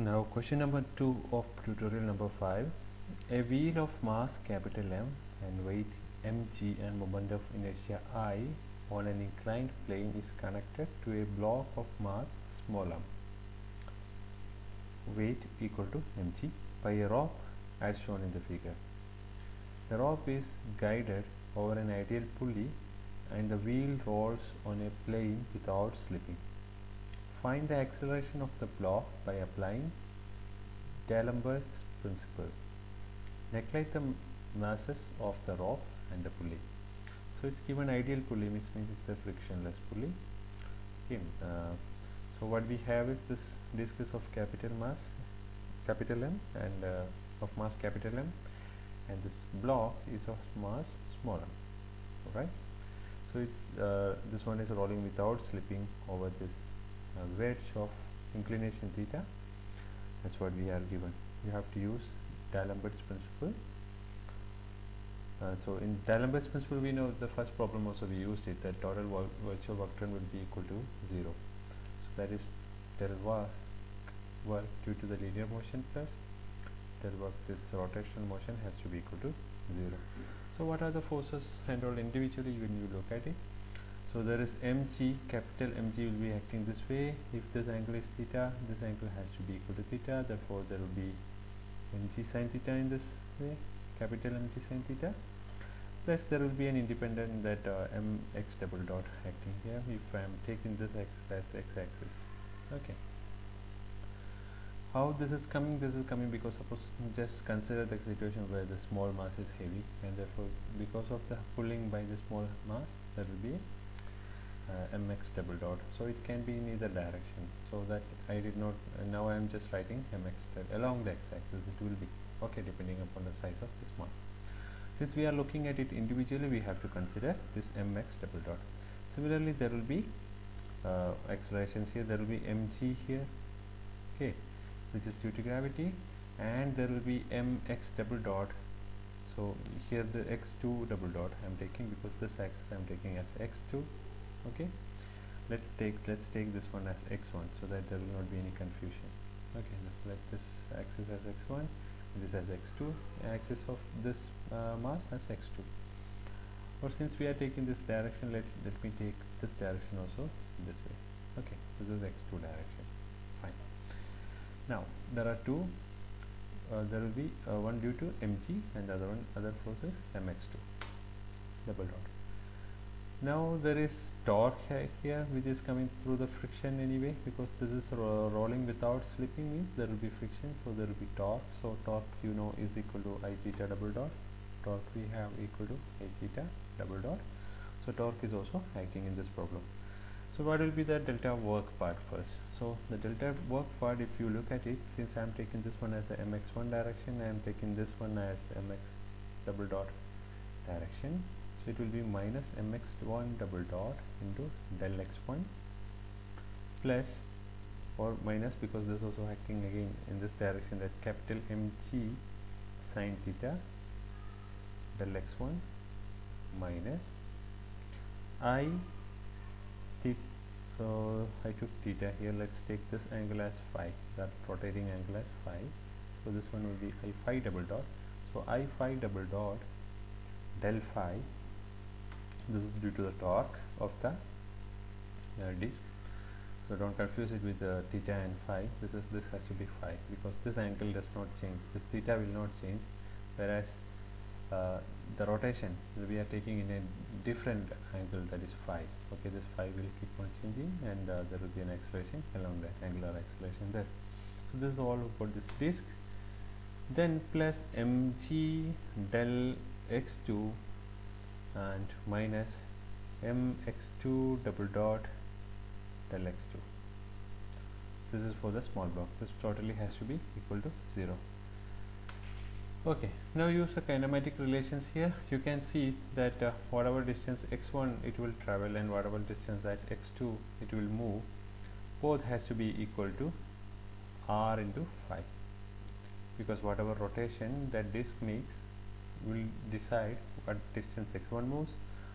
Now question number 2 of tutorial number 5. A wheel of mass capital M and weight mg and moment of inertia I on an inclined plane is connected to a block of mass small m, weight equal to mg, by a rope as shown in the figure. The rope is guided over an ideal pulley and the wheel rolls on a plane without slipping. Find the acceleration of the block by applying D'Alembert's principle. Neglect the masses of the rope and the pulley. So it's given ideal pulley, which means it's a frictionless pulley. Okay. So what we have is this disc is of capital mass, capital M, and of mass capital M, and this block is of mass small m. Alright. So it's this one is rolling without slipping over this wedge of inclination theta. That's what we are given. You have to use D'Alembert's principle. So in D'Alembert's principle, we know the first problem also we used it, that total virtual work done will be equal to 0. So that is del work due to the linear motion plus del work, this rotational motion has to be equal to 0. So what are the forces handled individually when you look at it? So there is mg, capital mg will be acting this way. If this angle is theta, this angle has to be equal to theta. Therefore, there will be mg sin theta in this way, capital mg sin theta. Plus, there will be an independent that mx double dot acting here. If I am taking this axis as x-axis, okay. How this is coming? This is coming because suppose just consider the situation where the small mass is heavy, and therefore, because of the pulling by the small mass, there will be mx double dot. So it can be in either direction. So that I did not. Now I am just writing mx along the x-axis. It will be okay depending upon the size of this one. Since we are looking at it individually, we have to consider this mx double dot. Similarly, there will be accelerations here. There will be mg here, okay, which is due to gravity, and there will be mx double dot. So here the x2 double dot I am taking because this axis I am taking as x2. Okay, let's take this one as x1 so that there will not be any confusion. Okay, let's let this axis as x1, this as x2, axis of this mass as x2. Or since we are taking this direction, let me take this direction also this way. Okay, this is x2 direction. Fine. Now there are two. There will be one due to mg and the other force is mx2 double dot. Now there is torque here which is coming through the friction anyway, because this is rolling without slipping, means there will be friction, so there will be torque. So torque, you know, is equal to I theta double dot. Torque we have equal to I theta double dot. So torque is also acting in this problem. So what will be the delta work part first? So the delta work part, if you look at it, since I am taking this one as a mx1 direction, I am taking this one as mx double dot direction. So it will be minus mx1 double dot into del x1 plus, or minus, because this is also acting again in this direction, that capital mg sin theta del x1 minus I theta. So I took theta here. Let's take this angle as phi, that rotating angle as phi. So this one will be I phi double dot. So I phi double dot del phi. This is due to the torque of the disc. So don't confuse it with theta and phi. This has to be phi, because this angle does not change. This theta will not change, whereas the rotation we are taking in a different angle, that is phi. Okay, this phi will keep on changing, and there will be an acceleration along that angular acceleration there. So this is all about this disc. Then plus mg del x2 and minus mx2 double dot del x2. This is for the small block. This totally has to be equal to 0. Okay, now use the kinematic relations here. You can see that whatever distance x1 it will travel and whatever distance that x2 it will move, both has to be equal to r into phi, because whatever rotation that disk makes will decide what distance x1 moves.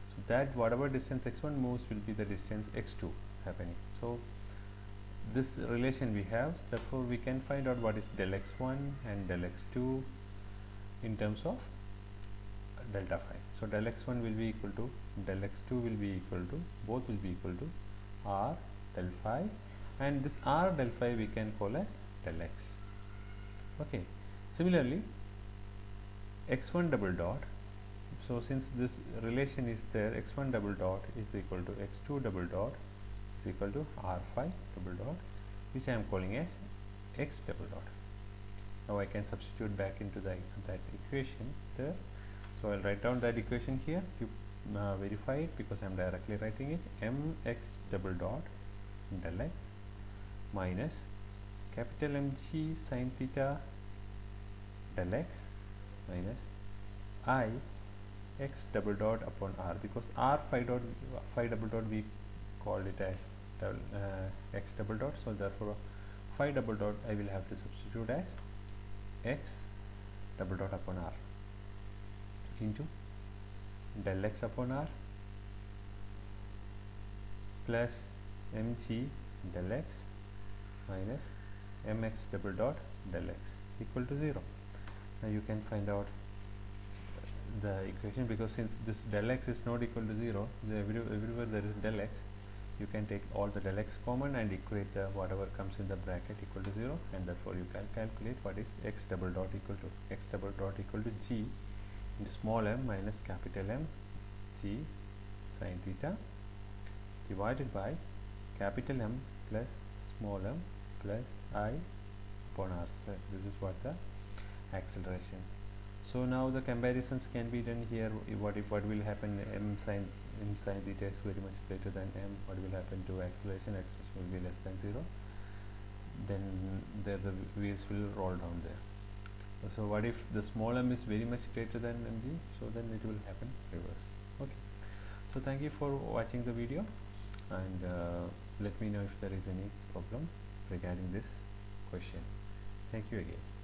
So that whatever distance x1 moves will be the distance x2 happening. So this relation we have, therefore we can find out what is del x1 and del x2 in terms of delta phi. So del x1 will be equal to del x2 will be equal to, both will be equal to r del phi, and this r del phi we can call as del x. Okay. Similarly, x1 double dot, so since this relation is there, x1 double dot is equal to x2 double dot is equal to r phi double dot, which I am calling as x double dot. Now I can substitute back into that equation there. So I'll write down that equation here. You verify it because I'm directly writing it. Mx double dot del x minus capital Mg sin theta del x minus I x double dot upon r, because r phi double dot we called it as x double dot, so therefore phi double dot I will have to substitute as x double dot upon r into del x upon r plus mg del x minus mx double dot del x equal to 0. Now you can find out the equation, because since this del x is not equal to 0, everywhere there is del x, you can take all the del x common and equate the whatever comes in the bracket equal to 0, and therefore you can calculate what is x double dot equal to. X double dot equal to g into small m minus capital M g sin theta divided by capital M plus small m plus I upon r square. This is what the acceleration. So now the comparisons can be done here. What will happen? M sin theta is very much greater than m. What will happen to acceleration? Acceleration will be less than 0. Then the wheels will roll down there. So what if the small m is very much greater than mg? So then it will happen reverse. Okay. So thank you for watching the video, and let me know if there is any problem regarding this question. Thank you again.